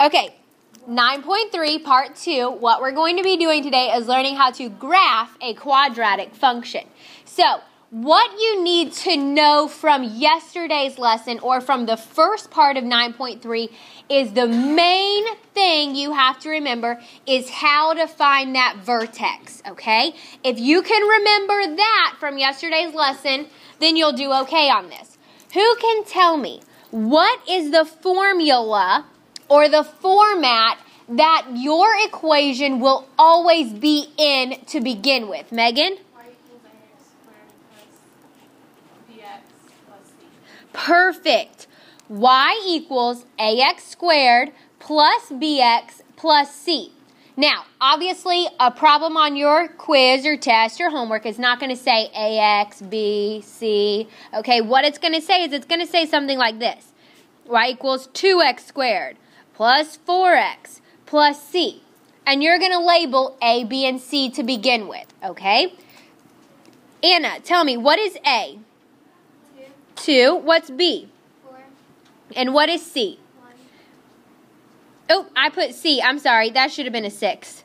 Okay, 9.3 part 2, what we're going to be doing today is learning how to graph a quadratic function. So, what you need to know from yesterday's lesson or from the first part of 9.3 is the main thing you have to remember is how to find that vertex, okay? If you can remember that from yesterday's lesson, then you'll do okay on this. Who can tell me what is the formula or the format that your equation will always be in to begin with? Megan? Perfect. Y equals ax squared plus bx plus c. Now, obviously, a problem on your quiz or test or homework is not going to say ax, b, c. Okay, what it's going to say is it's going to say something like this. Y equals 2x squared plus 4x plus c. And you're going to label a, b, and c to begin with, okay? Anna, tell me, what is a? 2. What's B? 4. And what is C? 1. Oh, I put C. I'm sorry. That should have been a 6.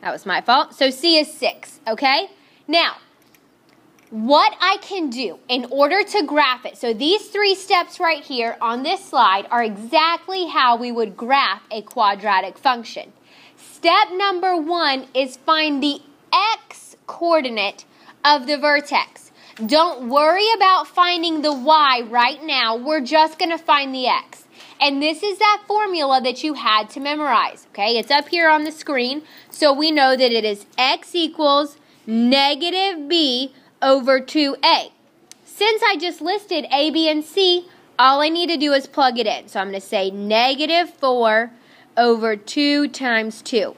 That was my fault. So C is 6, okay? Now, what I can do in order to graph it, so these 3 steps right here on this slide are exactly how we would graph a quadratic function. Step number 1 is find the x coordinate of the vertex. Don't worry about finding the y right now. We're just going to find the x. And this is that formula that you had to memorize, okay? It's up here on the screen, so we know that it is x equals negative b over 2a. Since I just listed a, b, and c, all I need to do is plug it in. So I'm going to say negative 4 over 2 times 2.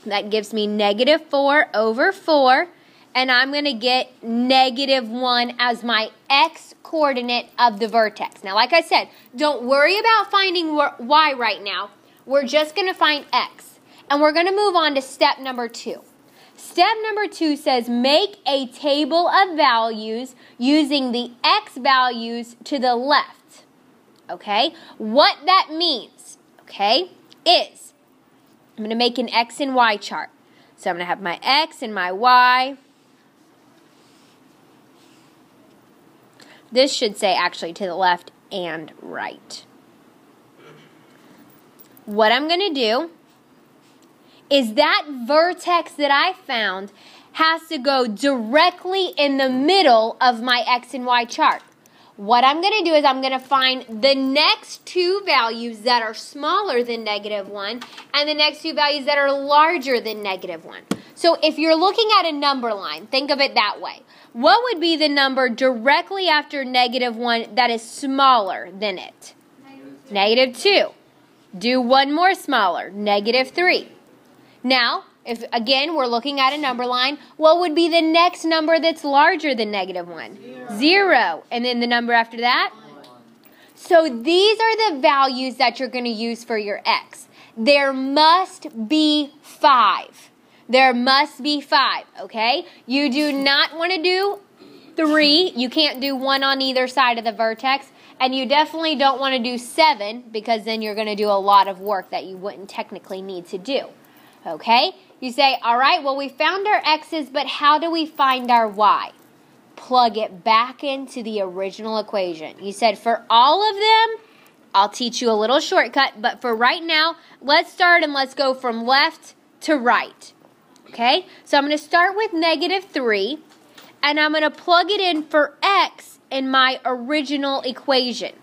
That gives me negative 4 over 4. And I'm going to get negative 1 as my x coordinate of the vertex. Now, like I said, don't worry about finding y right now. We're just going to find x. And we're going to move on to step number 2. Step number 2 says make a table of values using the x values to the left. Okay? What that means, okay, is I'm going to make an x and y chart. So I'm going to have my x and my y. This should say actually to the left and right. What I'm going to do is that vertex that I found has to go directly in the middle of my x and y chart. What I'm going to do is I'm going to find the next 2 values that are smaller than negative 1 and the next 2 values that are larger than negative 1. So if you're looking at a number line, think of it that way. What would be the number directly after negative 1 that is smaller than it? Negative 2. Do one more smaller, negative 3. Now, if again we're looking at a number line, what would be the next number that's larger than negative 1? 0. And then the number after that? 1. So these are the values that you're going to use for your x. There must be 5. There must be 5, okay? You do not want to do 3. You can't do 1 on either side of the vertex. And you definitely don't want to do 7 because then you're going to do a lot of work that you wouldn't technically need to do, okay? You say, all right, well, we found our x's, but how do we find our y? Plug it back into the original equation. You said for all of them, I'll teach you a little shortcut, but for right now, let's start and let's go from left to right. Okay, so I'm going to start with negative 3, and I'm going to plug it in for x in my original equation.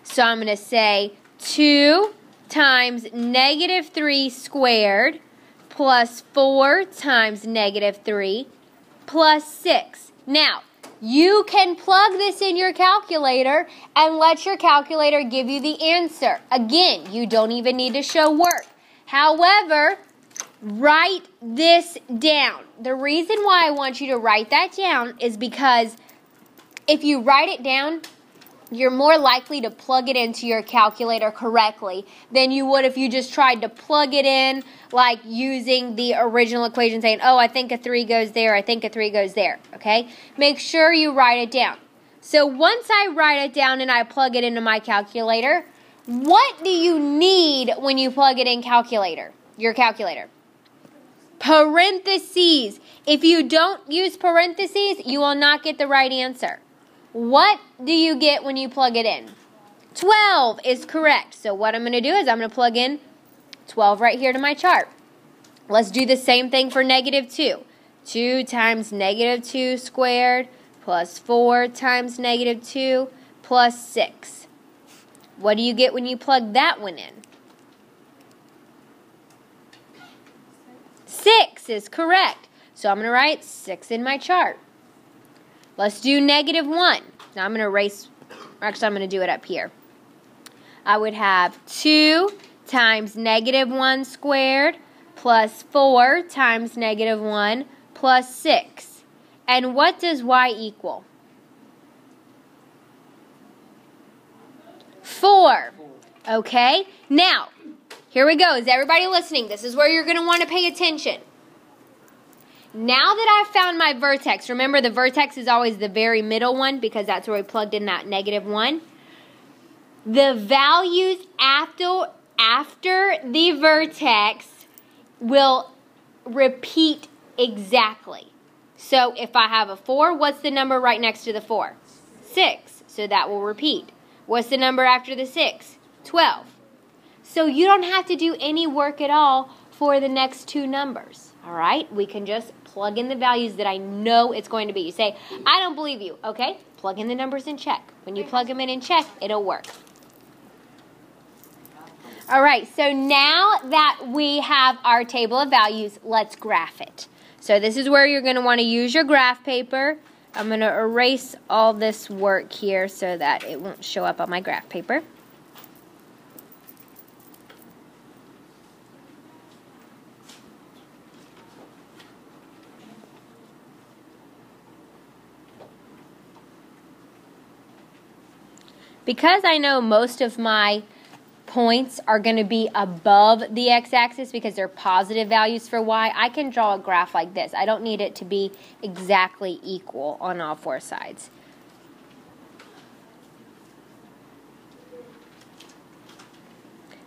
So I'm going to say 2 times negative 3 squared plus 4 times negative 3 plus 6. Now, you can plug this in your calculator and let your calculator give you the answer. Again, you don't even need to show work. However, write this down. The reason why I want you to write that down is because if you write it down, you're more likely to plug it into your calculator correctly than you would if you just tried to plug it in like using the original equation saying, oh, I think a 3 goes there, I think a 3 goes there, okay? Make sure you write it down. So once I write it down and I plug it into my calculator, What do you need when you plug it in your calculator? Parentheses. If you don't use parentheses, you will not get the right answer. What do you get when you plug it in? 12 is correct. So what I'm going to do is I'm going to plug in 12 right here to my chart. Let's do the same thing for negative 2. 2 times negative 2 squared plus 4 times negative 2 plus 6. What do you get when you plug that one in? 6 is correct. So I'm going to write 6 in my chart. Let's do negative 1. Now I'm going to erase, actually I'm going to do it up here. I would have 2 times negative 1 squared plus 4 times negative 1 plus 6. And what does y equal? 4. Okay? Now, here we go. Is everybody listening? This is where you're going to want to pay attention. Now that I've found my vertex, remember the vertex is always the very middle one because that's where we plugged in that negative 1. The values after the vertex will repeat exactly. So if I have a 4, what's the number right next to the 4? 6. So that will repeat. What's the number after the 6? 12. So you don't have to do any work at all for the next two numbers. All right? We can just plug in the values that I know it's going to be. You say, I don't believe you. Okay? Plug in the numbers and check. When you plug them in and check, it'll work. All right, so now that we have our table of values, let's graph it. So this is where you're going to want to use your graph paper. I'm going to erase all this work here so that it won't show up on my graph paper. Because I know most of my points are going to be above the x-axis because they're positive values for y, I can draw a graph like this. I don't need it to be exactly equal on all four sides.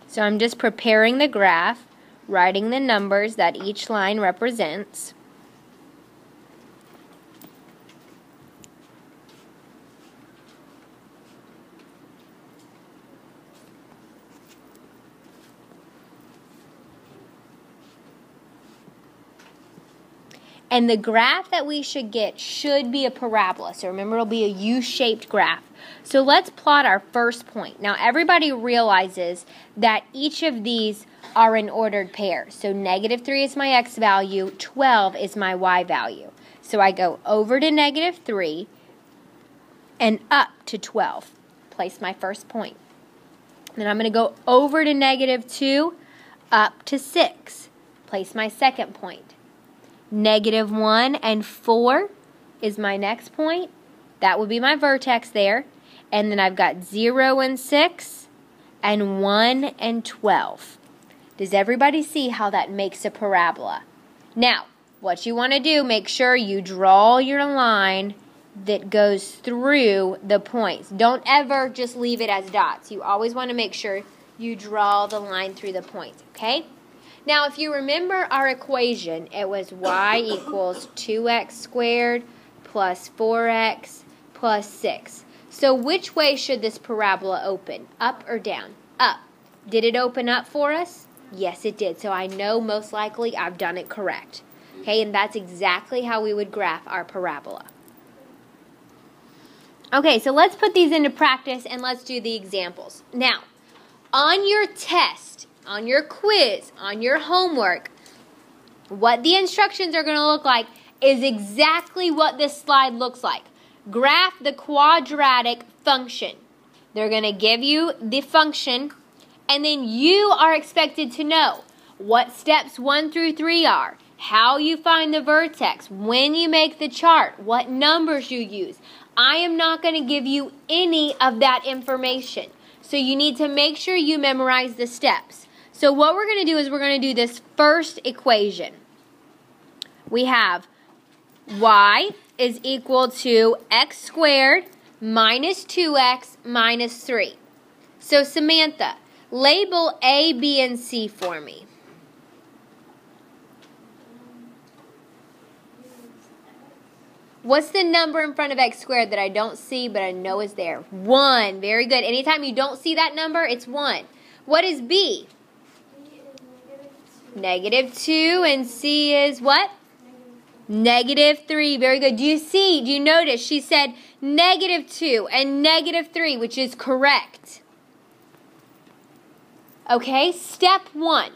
So I'm just preparing the graph, writing the numbers that each line represents. And the graph that we should get should be a parabola. So remember, it'll be a U-shaped graph. So let's plot our first point. Now, everybody realizes that each of these are an ordered pair. So negative 3 is my x value, 12 is my y value. So I go over to negative 3 and up to 12. Place my first point. Then I'm going to go over to negative 2, up to 6. Place my second point. Negative 1 and 4 is my next point. That would be my vertex there. And then I've got 0 and 6 and 1 and 12. Does everybody see how that makes a parabola? Now, what you want to do, make sure you draw your line that goes through the points. Don't ever just leave it as dots. You always want to make sure you draw the line through the points, okay? Now, if you remember our equation, it was y equals 2x squared plus 4x plus 6. So which way should this parabola open? Up or down? Up. Did it open up for us? Yes, it did. So I know most likely I've done it correct. Okay, and that's exactly how we would graph our parabola. Okay, so let's put these into practice and let's do the examples. Now, on your test, on your quiz, on your homework, what the instructions are going to look like is exactly what this slide looks like. Graph the quadratic function. They're going to give you the function, and then you are expected to know what steps 1 through 3 are, how you find the vertex, when you make the chart, what numbers you use. I am not going to give you any of that information. So you need to make sure you memorize the steps. So what we're going to do is we're going to do this first equation. We have y is equal to x squared minus 2x minus 3. So, Samantha, label A, B, and C for me. What's the number in front of x squared that I don't see but I know is there? 1. Very good. Anytime you don't see that number, it's 1. What is B? -2. And C is what? -3. Very good. Do you notice she said -2 and -3, which is correct. Okay, step 1.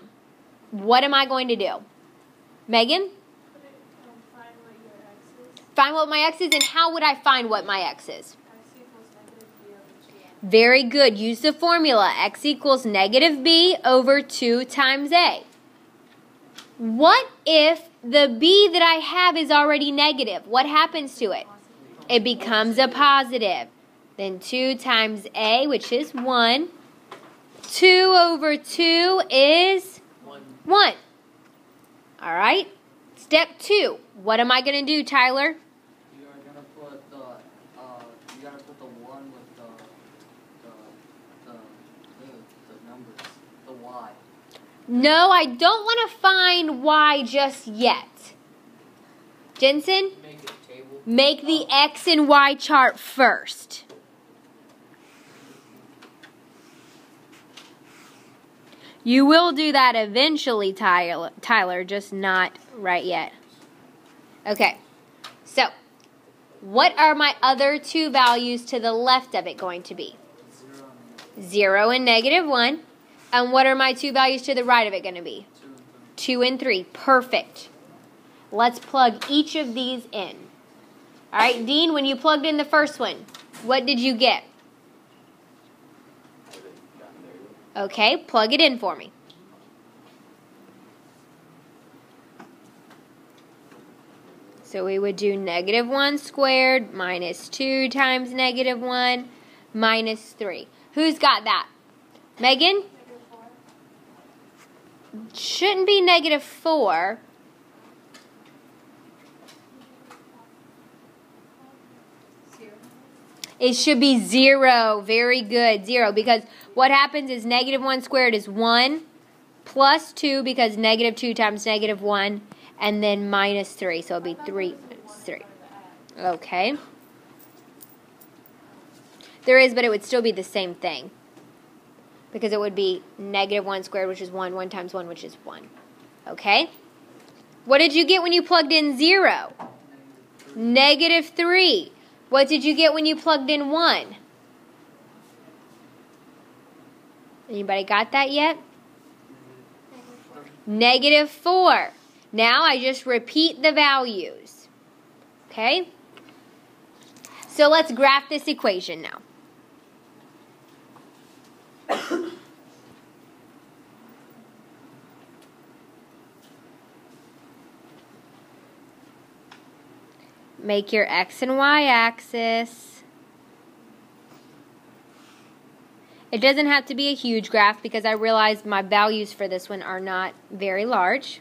What am I going to do? Megan? Find what my x is, and how would I find what my x is? Very good. Use the formula. X equals -b over 2 times a. What if the b that I have is already negative? What happens to it? It becomes a positive. Then 2 times a, which is 1. 2 over 2 is 1. All right. Step 2. What am I going to do, Tyler? You are going to put you got to put the 1 with the numbers, the y. No, I don't want to find y just yet. Jensen? Make it a table. Make the x and y chart first. You will do that eventually, Tyler, just not right yet. Okay, so what are my other two values to the left of it going to be? 0 and -1. And what are my two values to the right of it going to be? 2 and 3. Perfect. Let's plug each of these in. All right, Dean, when you plugged in the first one, what did you get? Okay, plug it in for me. So we would do -1 squared minus 2 times -1 minus 3. Who's got that? Megan? Shouldn't be -4. It should be 0. Very good. 0. Because what happens is -1 squared is 1 plus 2 because -2 times -1 and then minus 3. So it'll be 3 minus 3. Okay. There is, but it would still be the same thing. Because it would be -1 squared, which is 1. 1 times 1, which is 1. Okay? What did you get when you plugged in 0? -3. What did you get when you plugged in 1? Anybody got that yet? -4. Now I just repeat the values. Okay? So let's graph this equation now. Make your X and Y axis. It doesn't have to be a huge graph because I realized my values for this one are not very large.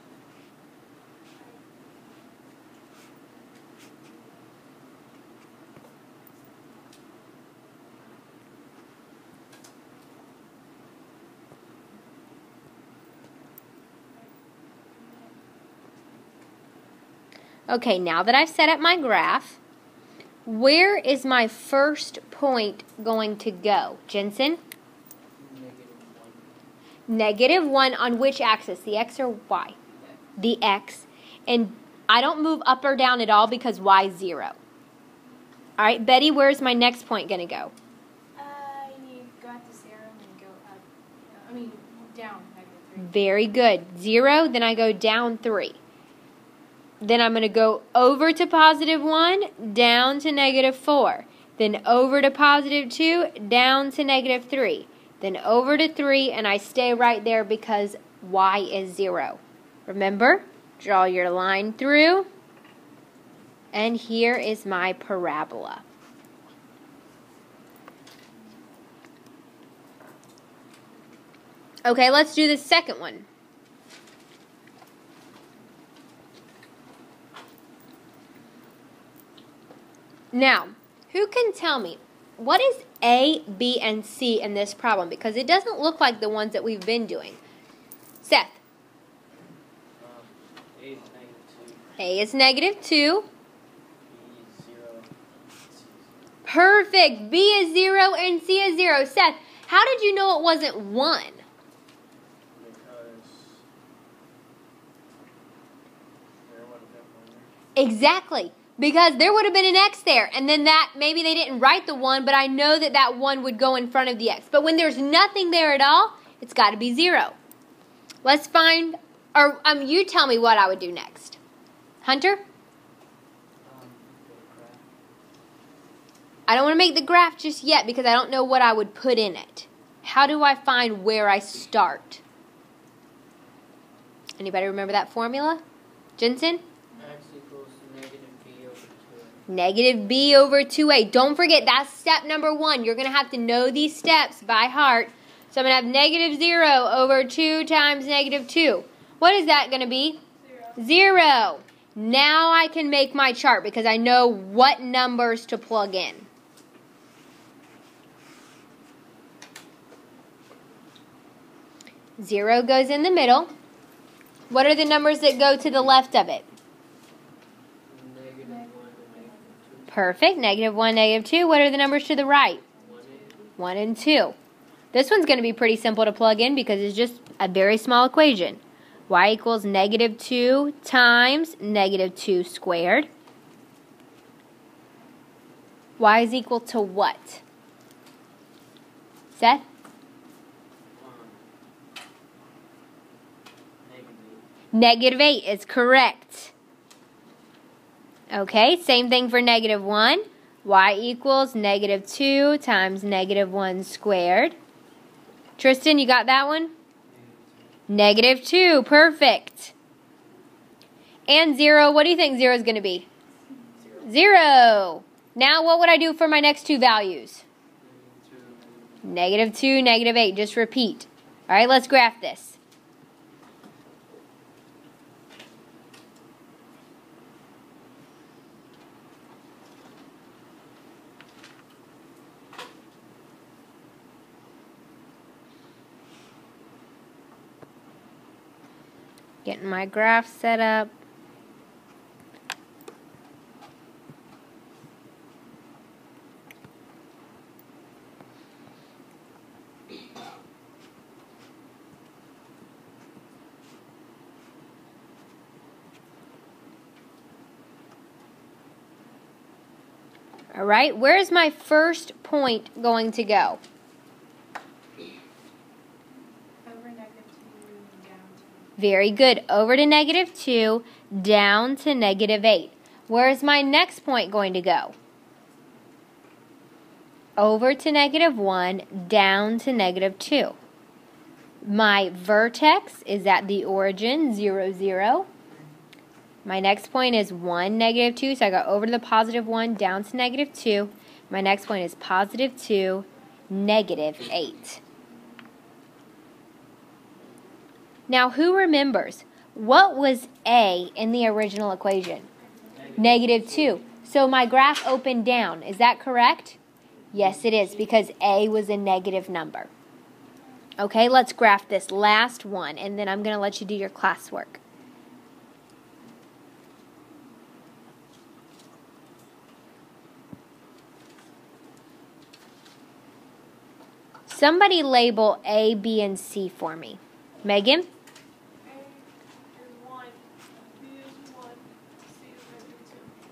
Okay, now that I've set up my graph, where is my first point going to go? Jensen? -1 on which axis? The X or Y? The X. And I don't move up or down at all because Y is 0. All right, Betty, where's my next point going to go? You go up to 0 and then go up. Down. -3. Very good. 0, then I go down 3. Then I'm going to go over to +1, down to -4. Then over to +2, down to -3. Then over to 3, and I stay right there because Y is 0. Remember, draw your line through. And here is my parabola. Okay, let's do the second one. Now, who can tell me, what is A, B, and C in this problem? Because it doesn't look like the ones that we've been doing. Seth. A is negative 2. Perfect. B is 0 and C is 0. Seth, how did you know it wasn't 1? Exactly. Because there would have been an X there. And then that, maybe they didn't write the 1, but I know that that 1 would go in front of the X. But when there's nothing there at all, it's got to be 0. Let's find, or you tell me what I would do next. Hunter? I don't want to make the graph just yet because I don't know what I would put in it. How do I find where I start? Anybody remember that formula? Jensen? X equals negative B over 2A. Negative B over 2A. Don't forget, that's step number 1. You're going to have to know these steps by heart. So I'm going to have negative 0 over 2 times negative 2. What is that going to be? 0. Now I can make my chart because I know what numbers to plug in. Zero goes in the middle. What are the numbers that go to the left of it? Negative 1 and negative 2. Perfect. Negative 1, negative 2. What are the numbers to the right? 1 and 2. This one's going to be pretty simple to plug in because it's just a very small equation. Y equals negative 2 times negative 2 squared. Y is equal to what? Seth? Negative 8 is correct. Okay, same thing for negative 1. Y equals negative 2 times negative 1 squared. Tristan, you got that one? Negative 2, perfect. And 0, what do you think 0 is going to be? 0. Now what would I do for my next two values? Negative 2, negative 8, just repeat. All right, let's graph this. Getting my graph set up. All right, where is my first point going to go? Very good. Over to negative 2, down to negative 8. Where is my next point going to go? Over to negative 1, down to negative 2. My vertex is at the origin, 0, 0. My next point is 1, negative 2, so I go over to the positive 1, down to negative 2. My next point is positive 2, negative 8. Now, who remembers? What was A in the original equation? Negative 2. So my graph opened down. Is that correct? Yes, it is, because A was a negative number. Okay, let's graph this last one, and then I'm going to let you do your classwork. Somebody label A, B, and C for me. Megan?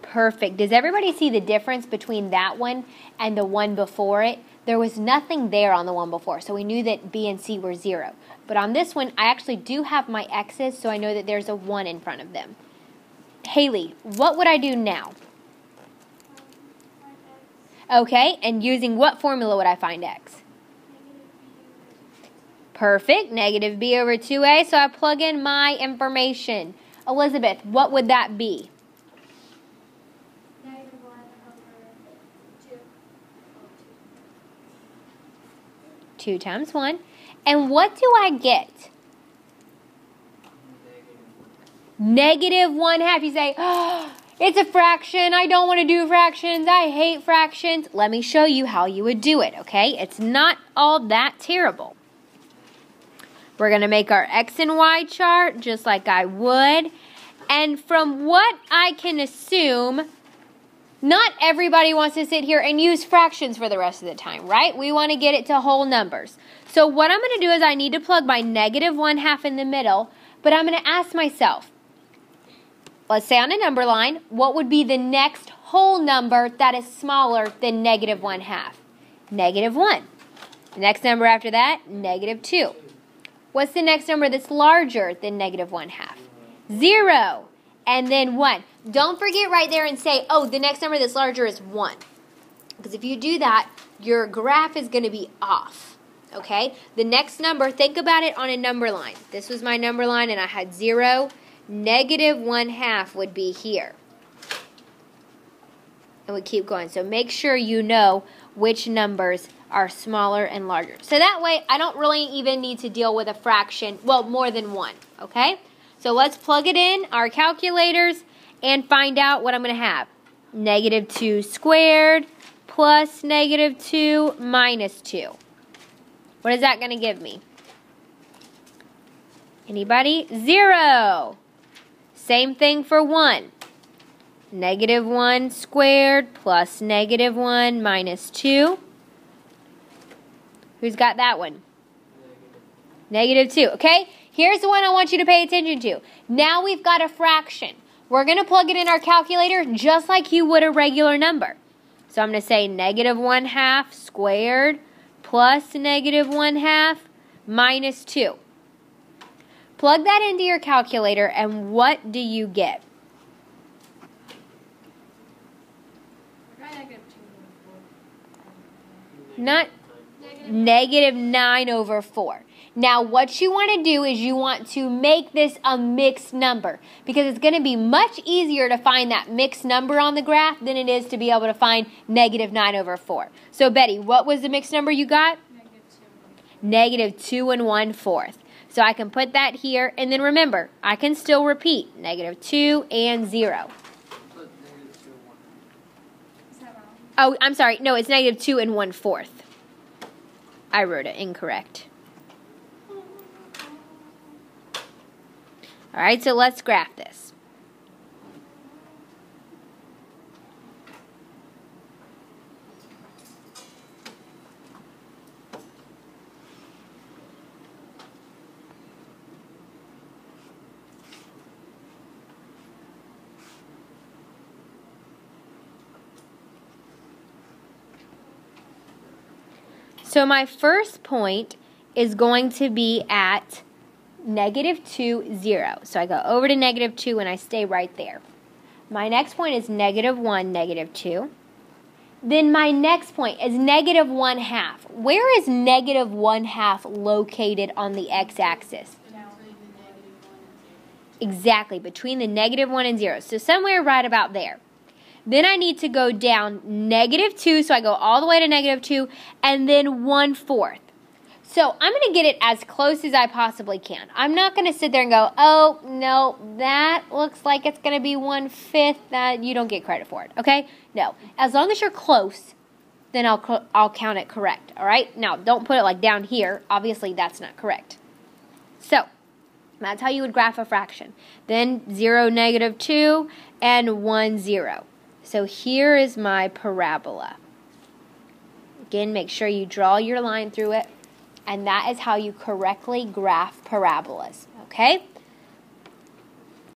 Perfect. Does everybody see the difference between that one and the one before it? There was nothing there on the one before, so we knew that B and C were 0. But on this one, I actually do have my X's, so I know that there's a 1 in front of them. Haley, what would I do now? Okay, and using what formula would I find X? Perfect. Negative B over 2A, so I plug in my information. Elizabeth, what would that be? 2 times 1. And what do I get? Negative 1/2. You say, oh, It's a fraction. I don't want to do fractions. I hate fractions. Let me show you how you would do it, okay? It's not all that terrible. We're going to make our X and Y chart just like I would. And from what I can assume, not everybody wants to sit here and use fractions for the rest of the time, right? We want to get it to whole numbers. So what I'm going to do is I need to plug my -1/2 in the middle, but I'm going to ask myself, let's say on a number line, what would be the next whole number that is smaller than -1/2? -1. The next number after that, -2. What's the next number that's larger than -1/2? 0. And then 1. Don't forget right there and say, oh, the next number that's larger is 1. Because if you do that, your graph is going to be off. Okay? The next number, think about it on a number line. This was my number line and I had 0. -1/2 would be here. And we keep going. So make sure you know which numbers are smaller and larger. So that way, I don't really even need to deal with a fraction, well, more than 1, okay? So let's plug it in, our calculators, and find out what I'm going to have. -2 squared plus -2 minus 2. What is that going to give me? Anybody? 0. Same thing for 1. -1 squared plus -1 minus 2. Who's got that one? -2. Okay, here's the one I want you to pay attention to. Now we've got a fraction. We're going to plug it in our calculator just like you would a regular number. So I'm going to say -1/2 squared plus -1/2 minus 2. Plug that into your calculator, and what do you get? Not -9/4. Now, what you want to do is you want to make this a mixed number because it's going to be much easier to find that mixed number on the graph than it is to be able to find -9/4. So, Betty, what was the mixed number you got? -2 1/4. So I can put that here, and then remember, I can still repeat -2 and 0. Oh, I'm sorry. No, it's -2 1/4. I wrote it incorrect. All right, so let's graph this. So my first point is going to be at -2, 0. So I go over to -2 and I stay right there. My next point is -1, -2. Then my next point is -1/2. Where is -1/2 located on the x-axis? Exactly, between the -1 and 0. So somewhere right about there. Then I need to go down -2, so I go all the way to -2, and then 1/4. So I'm going to get it as close as I possibly can. I'm not going to sit there and go, oh, no, that looks like it's going to be 1/5. That you don't get credit for it, okay? No. As long as you're close, then I'll count it correct, all right? Now, don't put it like down here. Obviously, that's not correct. So that's how you would graph a fraction. Then 0, -2, and 1, 0. So here is my parabola. Again, make sure you draw your line through it. And that is how you correctly graph parabolas, okay?